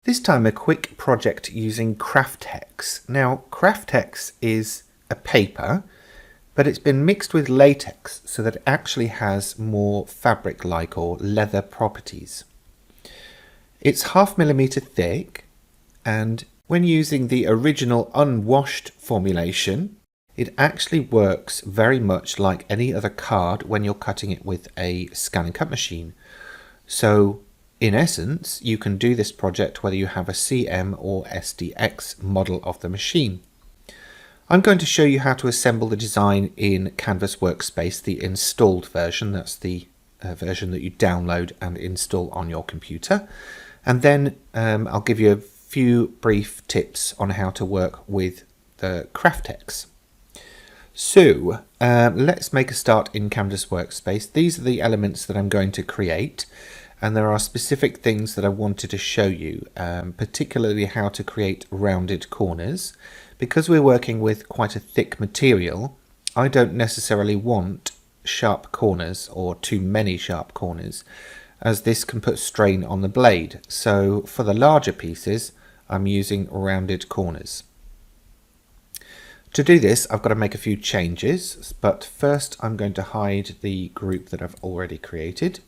This time a quick project using Kraft-Tex. Now Kraft-Tex is a paper, but it's been mixed with latex so that it actually has more fabric-like or leather properties. It's 0.5 millimeter thick, and when using the original unwashed formulation, it actually works very much like any other card when you're cutting it with a scan and cut machine. So in essence, you can do this project whether you have a CM or SDX model of the machine. I'm going to show you how to assemble the design in Canvas Workspace, the installed version. That's the version that you download and install on your computer. And then I'll give you a few brief tips on how to work with the Kraft-Tex. So let's make a start in Canvas Workspace. These are the elements that I'm going to create, and there are specific things that I wanted to show you, particularly how to create rounded corners. Because we're working with quite a thick material, I don't necessarily want sharp corners or too many sharp corners, as this can put strain on the blade. So for the larger pieces, I'm using rounded corners. To do this, I've got to make a few changes, but first I'm going to hide the group that I've already created.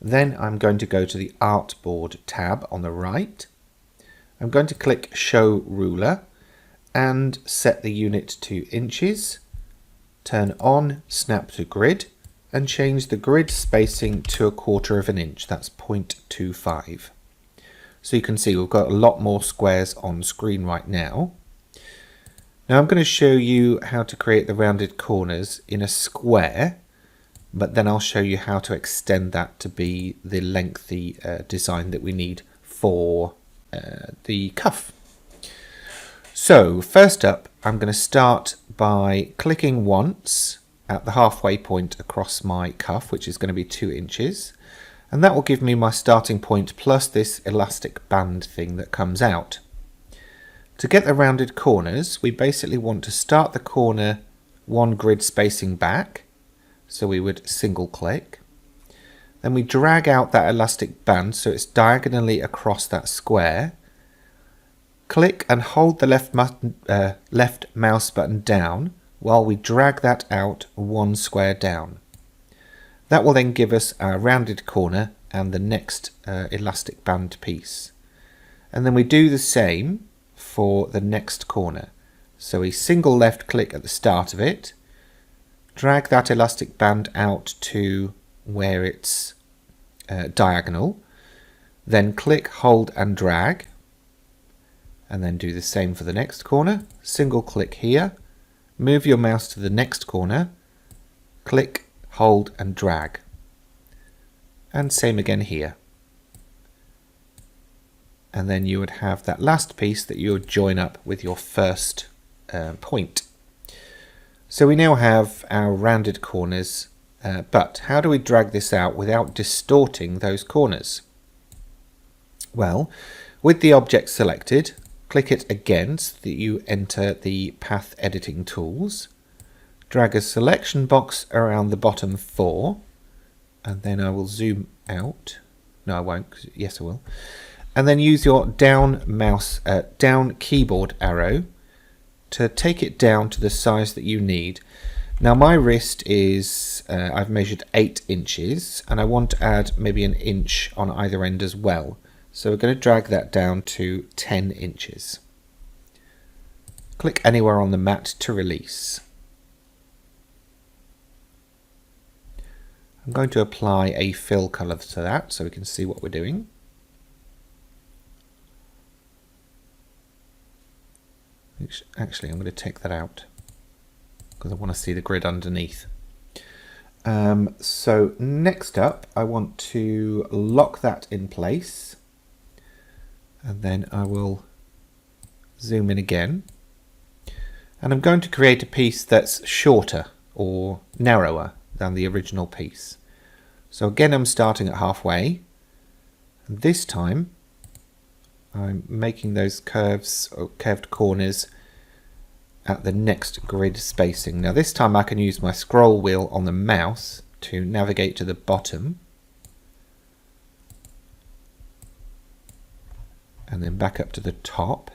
Then I'm going to go to the Artboard tab on the right. I'm going to click Show Ruler and set the unit to inches. Turn on Snap to Grid and change the grid spacing to 1/4 inch. That's 0.25. So you can see we've got a lot more squares on screen right now. Now I'm going to show you how to create the rounded corners in a square, but then I'll show you how to extend that to be the lengthy design that we need for the cuff. So first up, I'm going to start by clicking once at the halfway point across my cuff, which is going to be 2 inches, and that will give me my starting point plus this elastic band thing that comes out. To get the rounded corners, we basically want to start the corner 1 grid spacing back, so we would single click. Then we drag out that elastic band so it's diagonally across that square. Click and hold the left mouse button down while we drag that out 1 square down. That will then give us our rounded corner and the next elastic band piece. And then we do the same for the next corner. So we single left click at the start of it, drag that elastic band out to where it's diagonal, then click, hold and drag, and then do the same for the next corner. Single click here, move your mouse to the next corner, click, hold and drag, and same again here. And then you would have that last piece that you would join up with your first point. So we now have our rounded corners, but how do we drag this out without distorting those corners? Well, with the object selected, click it again so that you enter the path editing tools. Drag a selection box around the bottom 4, and then I will zoom out. No, I won't. Yes, I will. And then use your down keyboard arrow to take it down to the size that you need. Now my wrist is, I've measured 8 inches, and I want to add maybe 1 inch on either end as well. So we're going to drag that down to 10 inches. Click anywhere on the mat to release. I'm going to apply a fill colour to that so we can see what we're doing. Actually, I'm going to take that out because I want to see the grid underneath. So next up, I want to lock that in place, and then I will zoom in again. And I'm going to create a piece that's shorter or narrower than the original piece. So again, I'm starting at halfway. And this time, I'm making those curves or curved corners at the next grid spacing. Now this time I can use my scroll wheel on the mouse to navigate to the bottom and then back up to the top.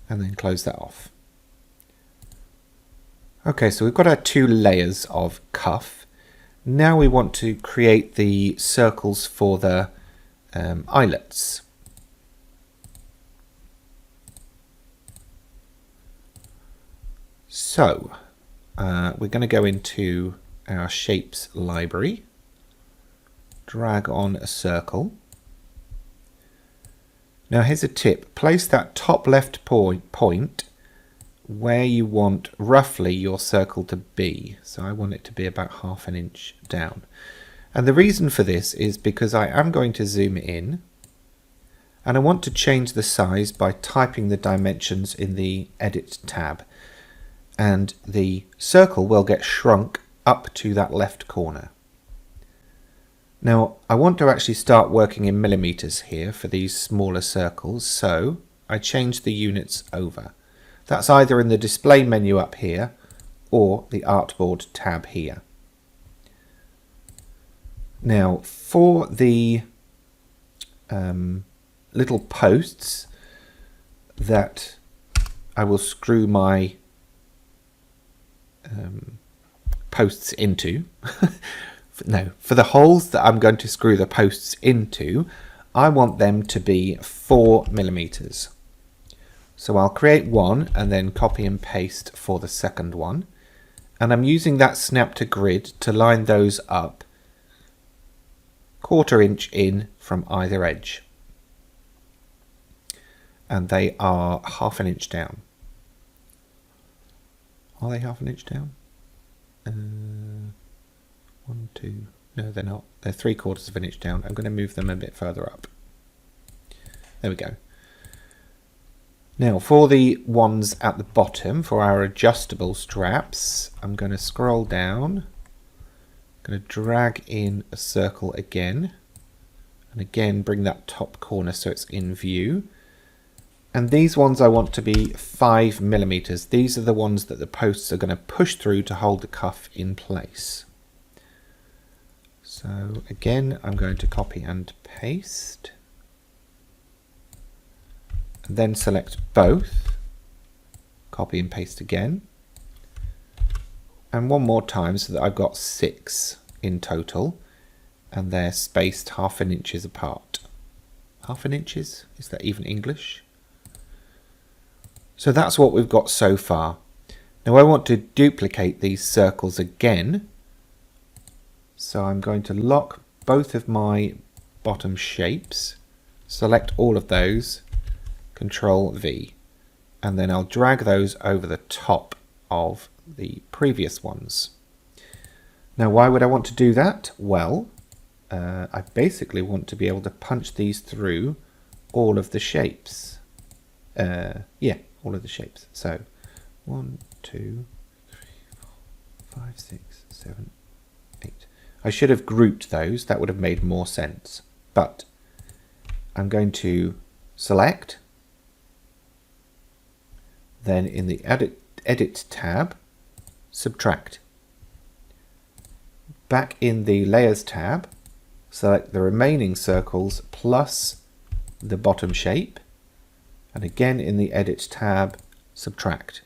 And then close that off. Okay, so we've got our 2 layers of cuff. Now we want to create the circles for the eyelets. So we're going to go into our shapes library, drag on a circle. Now here's a tip, place that top left point where you want roughly your circle to be. So I want it to be about 1/2 inch down. And the reason for this is because I am going to zoom in and I want to change the size by typing the dimensions in the Edit tab. And the circle will get shrunk up to that left corner. Now I want to actually start working in millimeters here for these smaller circles, so I change the units over. That's either in the display menu up here or the artboard tab here. Now for the little posts that I will screw my posts into no, for the holes that I'm going to screw the posts into, I want them to be 4 millimeters. So I'll create one and then copy and paste for the second one. And I'm using that snap to grid to line those up 1/4 inch in from either edge. And they are 1/2 inch down. Are they 1/2 inch down? 1, 2, no they're not. They're 3/4 inch down. I'm going to move them a bit further up. There we go. Now for the ones at the bottom, for our adjustable straps, I'm going to scroll down. I'm going to drag in a circle again. And again bring that top corner so it's in view. And these ones I want to be 5 millimeters. These are the ones that the posts are going to push through to hold the cuff in place. So again, I'm going to copy and paste. And then select both. Copy and paste again. And one more time so that I've got 6 in total. And they're spaced 1/2 inches apart. 1/2 inches? Is that even English? So that's what we've got so far. Now I want to duplicate these circles again. So I'm going to lock both of my bottom shapes, select all of those, Control V, and then I'll drag those over the top of the previous ones. Now why would I want to do that? Well, I basically want to be able to punch these through all of the shapes. Yeah, all of the shapes. So 1, 2, 3, 4, 5, 6, 7, 8. I should have grouped those, that would have made more sense. But I'm going to select, then in the Edit tab, subtract. Back in the Layers tab, select the remaining circles plus the bottom shape, and again in the Edit tab, subtract.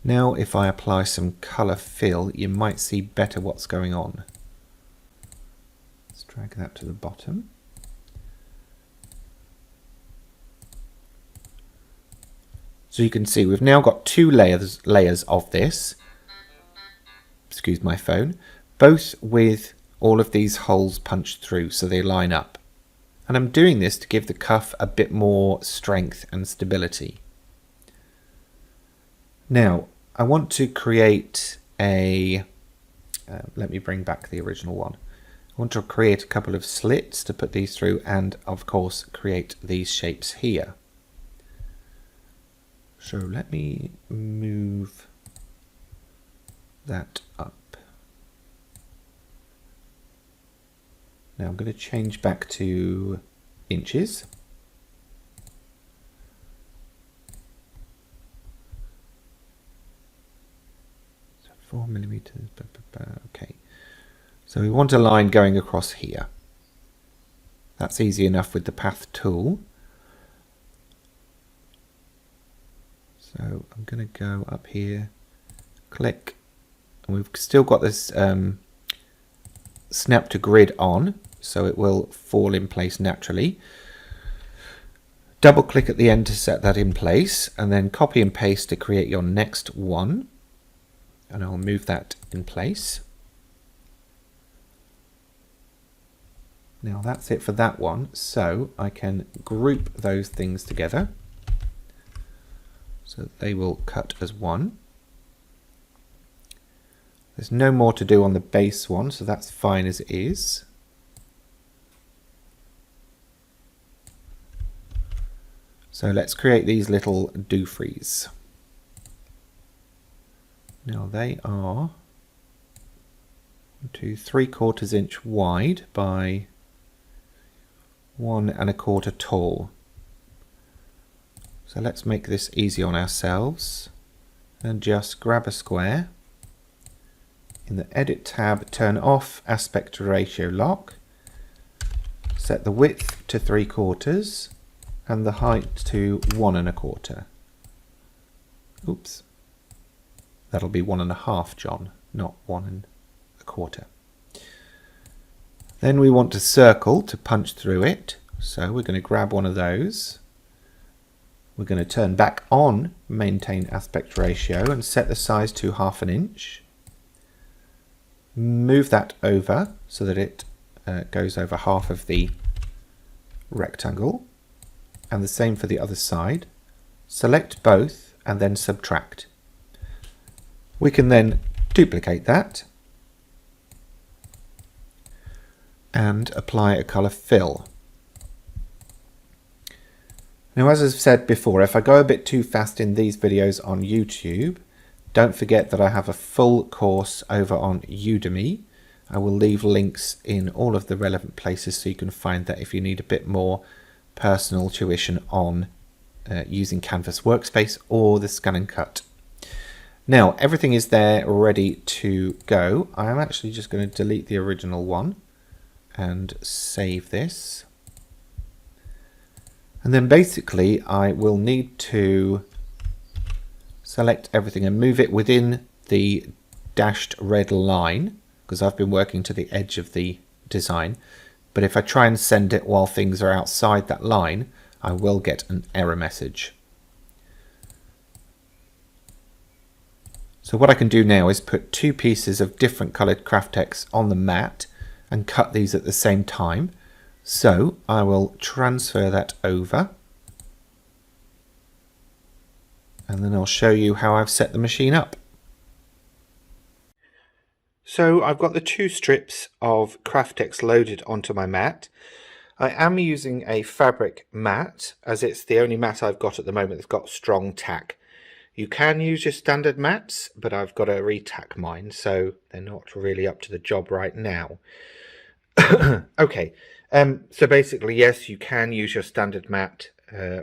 Now if I apply some colour fill, you might see better what's going on. Let's drag that to the bottom. So you can see we've now got 2 layers of this, excuse my phone, both with all of these holes punched through so they line up. And I'm doing this to give the cuff a bit more strength and stability. Now I want to create a, let me bring back the original one. I want to create a couple of slits to put these through and of course create these shapes here. So let me move that up. Now I'm going to change back to inches. So 4 millimeters, okay. So we want a line going across here. That's easy enough with the path tool. So I'm going to go up here, click, and we've still got this snap to grid on, so it will fall in place naturally. Double click at the end to set that in place, and then copy and paste to create your next one. And I'll move that in place. Now that's it for that one, so I can group those things together so that they will cut as one. There's no more to do on the base one, so that's fine as it is. So let's create these little doofries. Now they are 3/4 inch wide by 1 1/4 tall. So let's make this easy on ourselves and just grab a square. In the Edit tab, turn off aspect ratio lock, set the width to 3/4 and the height to 1 1/4. Oops, that'll be 1 1/2, John, not 1 1/4. Then we want a circle to punch through it, so we're going to grab one of those. We're going to turn back on maintain aspect ratio and set the size to 1/2 inch. Move that over so that it goes over half of the rectangle, and the same for the other side. Select both and then subtract. We can then duplicate that and apply a colour fill. Now, as I've said before, if I go a bit too fast in these videos on YouTube, don't forget that I have a full course over on Udemy. I will leave links in all of the relevant places so you can find that if you need a bit more personal tuition on using Canvas Workspace or the Scan and Cut. Now, everything is there ready to go. I am actually just going to delete the original one and save this. And then basically I will need to select everything and move it within the dashed red line, because I've been working to the edge of the design. But if I try and send it while things are outside that line, I will get an error message. So what I can do now is put 2 pieces of different coloured Kraft-Tex on the mat and cut these at the same time. So I will transfer that over, and then I'll show you how I've set the machine up. So I've got the 2 strips of Kraft-Tex loaded onto my mat. I am using a fabric mat, as it's the only mat I've got at the moment that's got strong tack. You can use your standard mats, but I've got to retack mine, so they're not really up to the job right now. Okay, so basically, yes, you can use your standard mat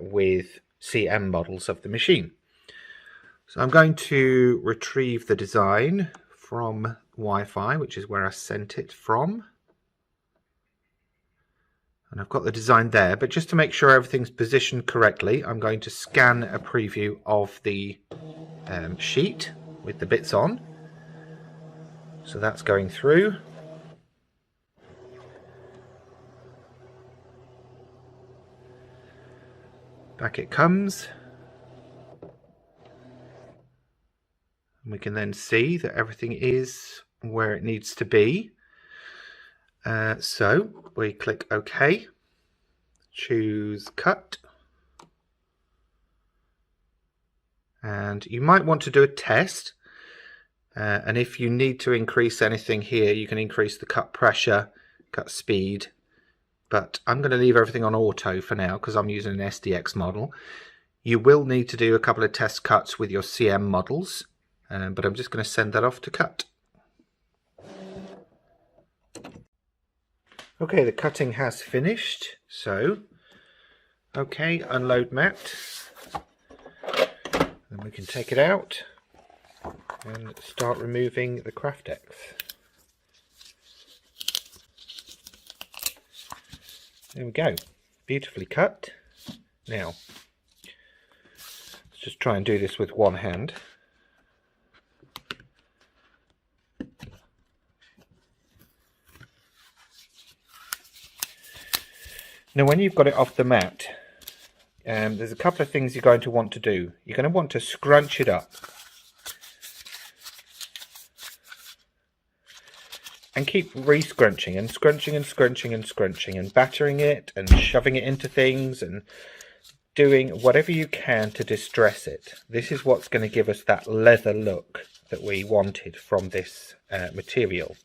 with CM models of the machine. So I'm going to retrieve the design from Wi-Fi, which is where I sent it from. And I've got the design there, but just to make sure everything's positioned correctly, I'm going to scan a preview of the sheet with the bits on. So that's going through. Back it comes. And we can then see that everything is where it needs to be. So we click OK, choose Cut, and you might want to do a test, and if you need to increase anything here, you can increase the cut pressure, cut speed, but I'm going to leave everything on auto for now because I'm using an SDX model. You will need to do a couple of test cuts with your CM models, but I'm just going to send that off to cut. Okay, the cutting has finished, so okay, unload mat, then we can take it out and start removing the Kraft-Tex. There we go, beautifully cut. Now, let's just try and do this with one hand. Now when you've got it off the mat, there's a couple of things you're going to want to do. You're going to want to scrunch it up and keep re-scrunching and scrunching and scrunching and scrunching and battering it and shoving it into things and doing whatever you can to distress it. This is what's going to give us that leather look that we wanted from this material.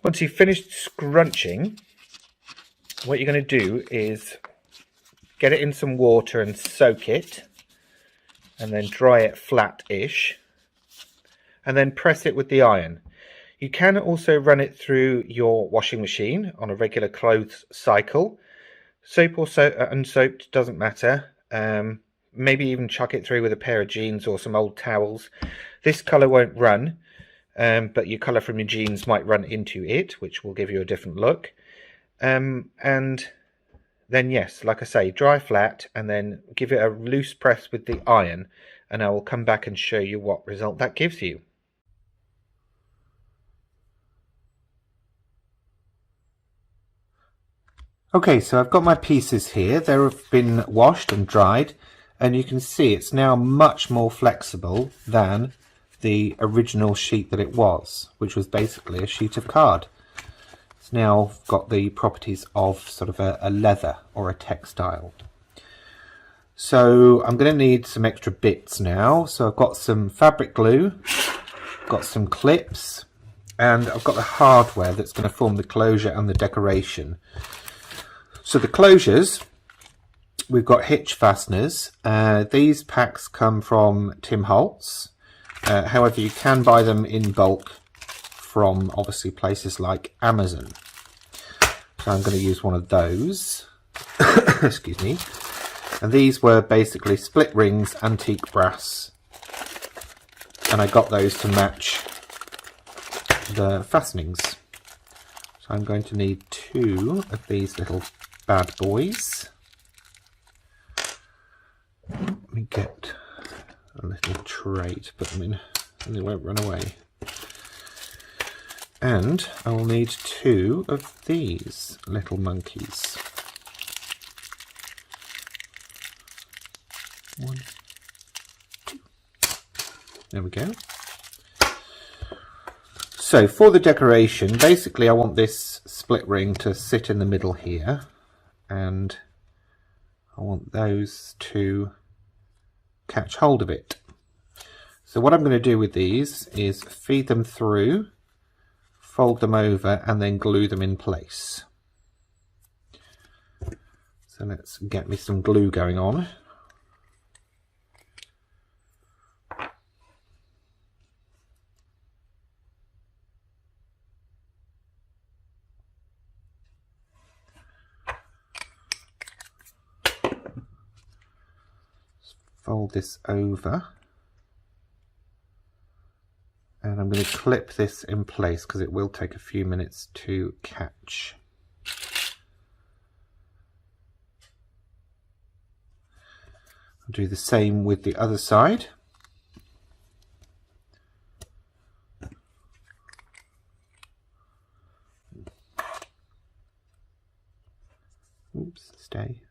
Once you've finished scrunching, what you're going to do is get it in some water and soak it, and then dry it flat-ish, and then press it with the iron. You can also run it through your washing machine on a regular clothes cycle. Soap or unsoaped, doesn't matter. Maybe even chuck it through with a pair of jeans or some old towels. This colour won't run, but your colour from your jeans might run into it, which will give you a different look. And then, yes, like I say, dry flat and then give it a loose press with the iron, and I will come back and show you what result that gives you. Okay, so I've got my pieces here. They have been washed and dried, and you can see it's now much more flexible than the original sheet that it was, which was basically a sheet of card. It's now got the properties of sort of a leather or a textile. So I'm going to need some extra bits now. So I've got some fabric glue, got some clips, and I've got the hardware that's going to form the closure and the decoration. So the closures, we've got hitch fasteners. These packs come from Tim Holtz. However, you can buy them in bulk from obviously places like Amazon. So I'm going to use one of those. Excuse me. And these were basically split rings, antique brass. And I got those to match the fastenings. So I'm going to need 2 of these little bad boys. Let me get a little tray to put them in and they won't run away. And I will need 2 of these little monkeys. 1, 2. There we go. So for the decoration, basically I want this split ring to sit in the middle here, and I want those to catch hold of it. So what I'm going to do with these is feed them through, fold them over, and then glue them in place. So let's get me some glue going on. Fold this over, and I'm going to clip this in place because it will take a few minutes to catch. I'll do the same with the other side. Oops, stay.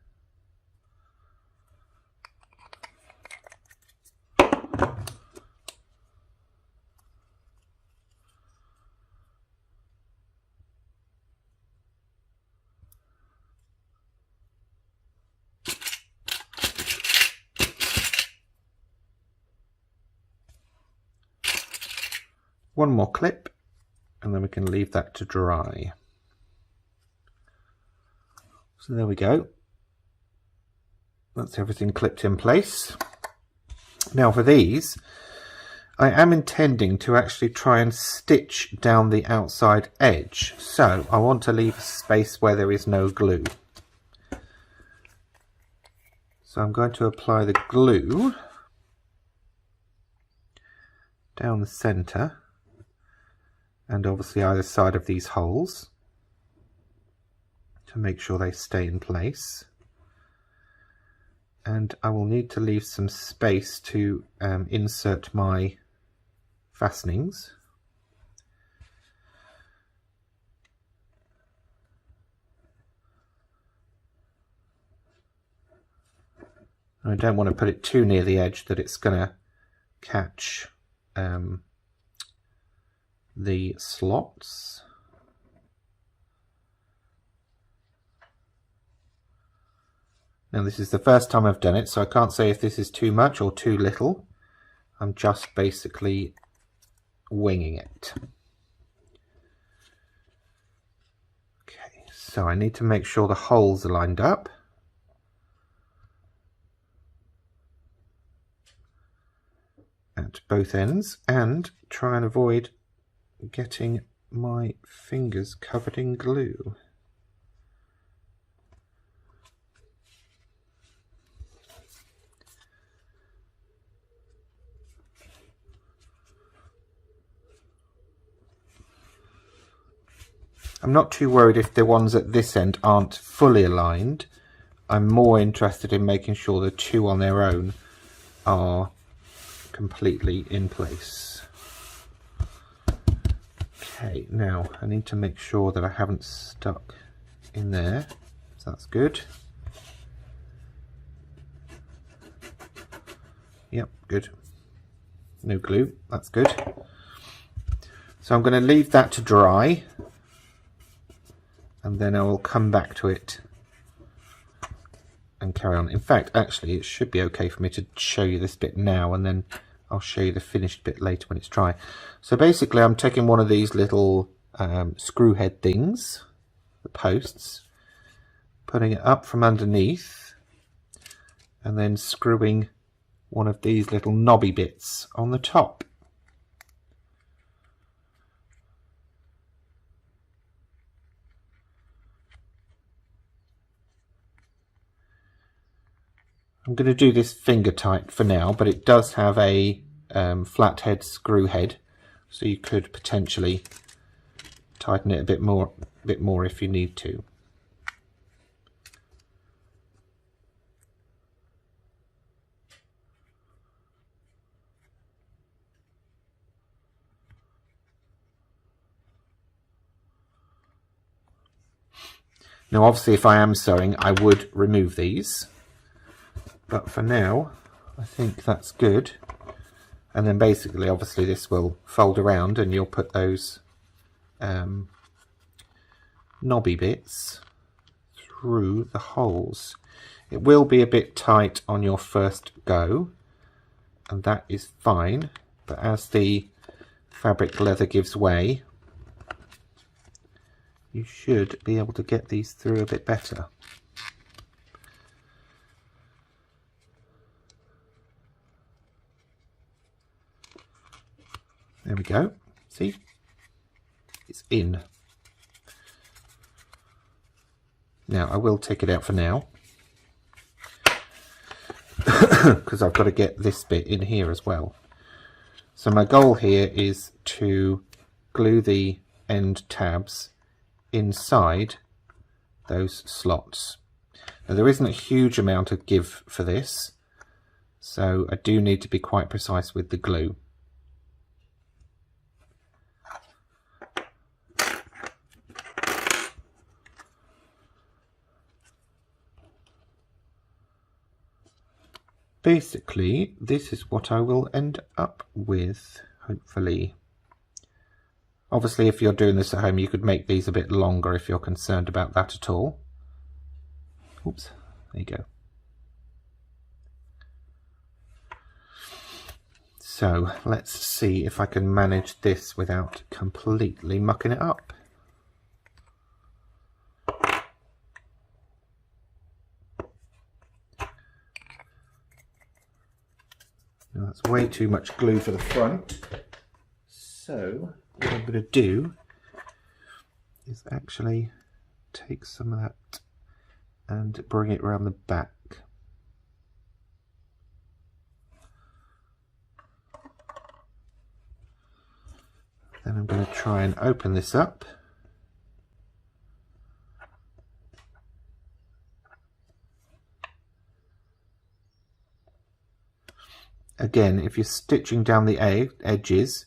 One more clip, and then we can leave that to dry. So there we go. That's everything clipped in place. Now for these, I am intending to actually try and stitch down the outside edge. So I want to leave a space where there is no glue. So I'm going to apply the glue down the centre, and obviously either side of these holes, to make sure they stay in place. And I will need to leave some space to insert my fastenings. I don't want to put it too near the edge that it's going to catch the slots. Now this is the first time I've done it, so I can't say if this is too much or too little. I'm just basically winging it. Okay, so I need to make sure the holes are lined up. At both ends, and try and avoid getting my fingers covered in glue. I'm not too worried if the ones at this end aren't fully aligned. I'm more interested in making sure the two on their own are completely in place. Okay, now I need to make sure that I haven't stuck in there, so that's good. Yep, good. No glue, that's good. So I'm going to leave that to dry, and then I will come back to it and carry on. In fact, actually, it should be okay for me to show you this bit now, and then I'll show you the finished bit later when it's dry. So basically, I'm taking one of these little screw head things, the posts, putting it up from underneath, and then screwing one of these little knobby bits on the top. I'm going to do this finger tight for now, but it does have a flathead screw head, so you could potentially tighten it a bit more if you need to. Now obviously if I am sewing I would remove these, but for now I think that's good. And then basically obviously this will fold around and you'll put those knobby bits through the holes. It will be a bit tight on your first go, and that is fine, but as the fabric leather gives way, you should be able to get these through a bit better. There we go. See? It's in. Now I will take it out for now because I've got to get this bit in here as well. So my goal here is to glue the end tabs inside those slots. Now there isn't a huge amount of give for this, so I do need to be quite precise with the glue. Basically, this is what I will end up with, hopefully. Obviously, if you're doing this at home, you could make these a bit longer if you're concerned about that at all. Oops, there you go. So, let's see if I can manage this without completely mucking it up. Now that's way too much glue for the front, so what I'm going to do is actually take some of that and bring it around the back. Then I'm going to try and open this up again, if you're stitching down the edges,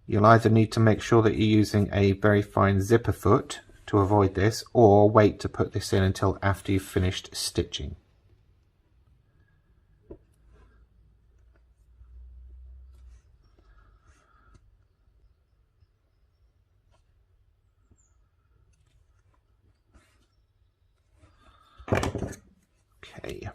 you'll either need to make sure that you're using a very fine zipper foot to avoid this, or wait to put this in until after you've finished stitching. Okay.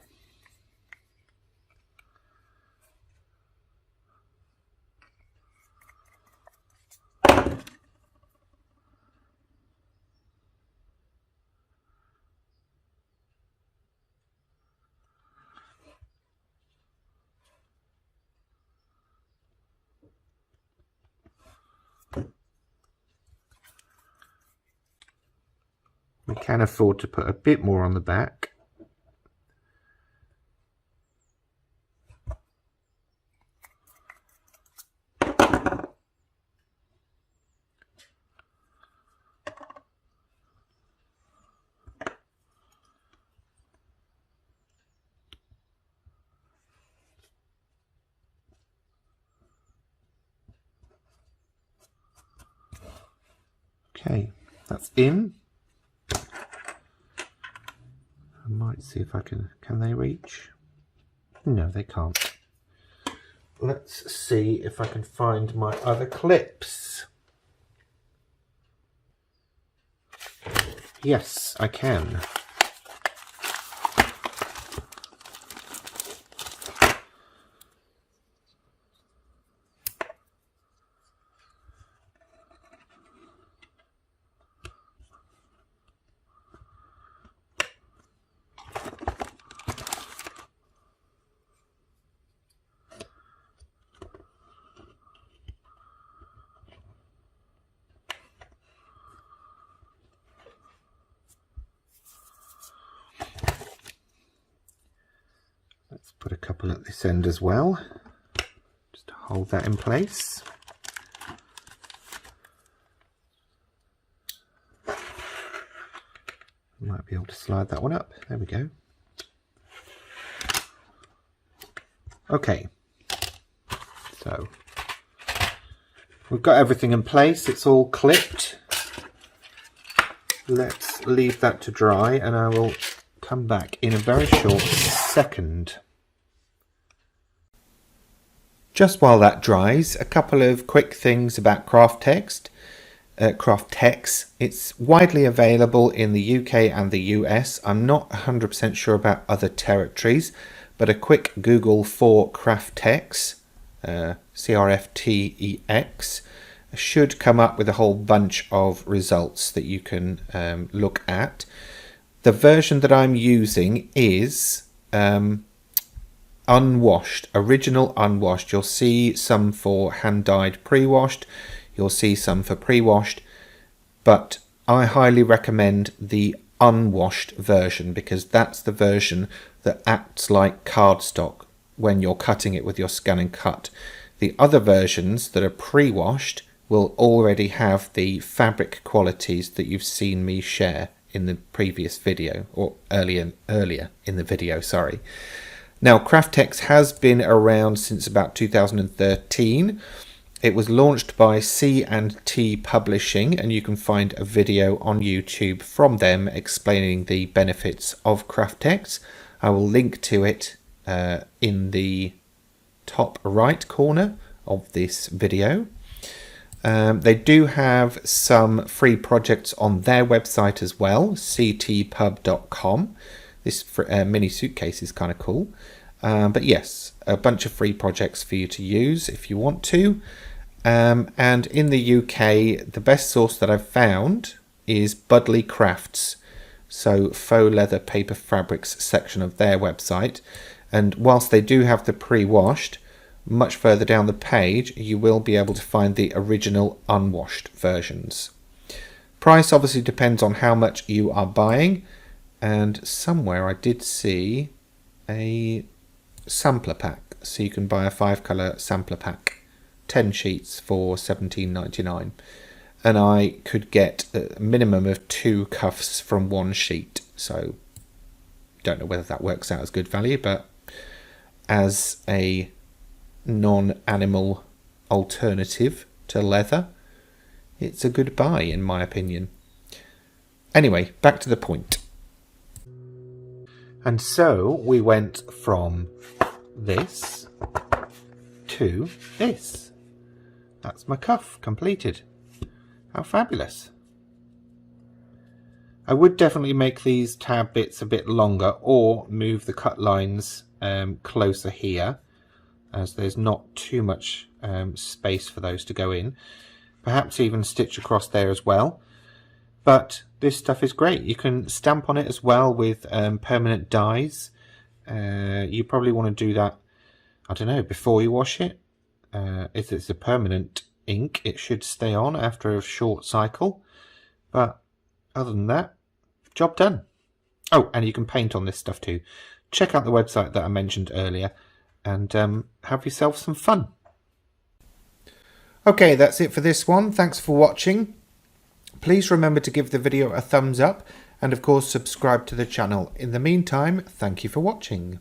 We can afford to put a bit more on the back. Okay, that's in. I might see if I can they reach? No, they can't. Let's see if I can find my other clips. Yes, I can. Let's put a couple at this end as well, just to hold that in place. Might be able to slide that one up. There we go. Okay, so we've got everything in place. It's all clipped. Let's leave that to dry, and I will come back in a very short second. Just while that dries, a couple of quick things about Kraft-Tex. It's widely available in the UK and the US. I'm not 100% sure about other territories, but a quick Google for Kraft-Tex, CRFTEX, should come up with a whole bunch of results that you can look at. The version that I'm using is unwashed, original unwashed. You'll see some for hand-dyed pre-washed, you'll see some for pre-washed, but I highly recommend the unwashed version because that's the version that acts like cardstock when you're cutting it with your scan and cut. The other versions that are pre-washed will already have the fabric qualities that you've seen me share in the previous video, or earlier in the video, sorry. Now, Kraft-Tex has been around since about 2013. It was launched by C&T Publishing, and you can find a video on YouTube from them explaining the benefits of Kraft-Tex. I will link to it in the top right corner of this video. They do have some free projects on their website as well, ctpub.com. This mini suitcase is kind of cool. But yes, a bunch of free projects for you to use if you want to. And in the UK, the best source that I've found is Budley Crafts, so faux leather paper fabrics section of their website. And whilst they do have the pre-washed, much further down the page you will be able to find the original unwashed versions. Price obviously depends on how much you are buying, and somewhere I did see a sampler pack, so you can buy a 5-colour sampler pack, 10 sheets for £17.99, and I could get a minimum of 2 cuffs from 1 sheet, so don't know whether that works out as good value, but as a non-animal alternative to leather, it's a good buy in my opinion. Anyway, back to the point. And so we went from this to this. That's my cuff completed. How fabulous. I would definitely make these tab bits a bit longer or move the cut lines closer here, as there's not too much space for those to go in. Perhaps even stitch across there as well. But this stuff is great. You can stamp on it as well with permanent dyes. You probably want to do that, I don't know, before you wash it. If it's a permanent ink, it should stay on after a short cycle. But other than that, job done. Oh, and you can paint on this stuff too. Check out the website that I mentioned earlier and have yourself some fun. Okay, that's it for this one. Thanks for watching. Please remember to give the video a thumbs up and of course subscribe to the channel. In the meantime, thank you for watching.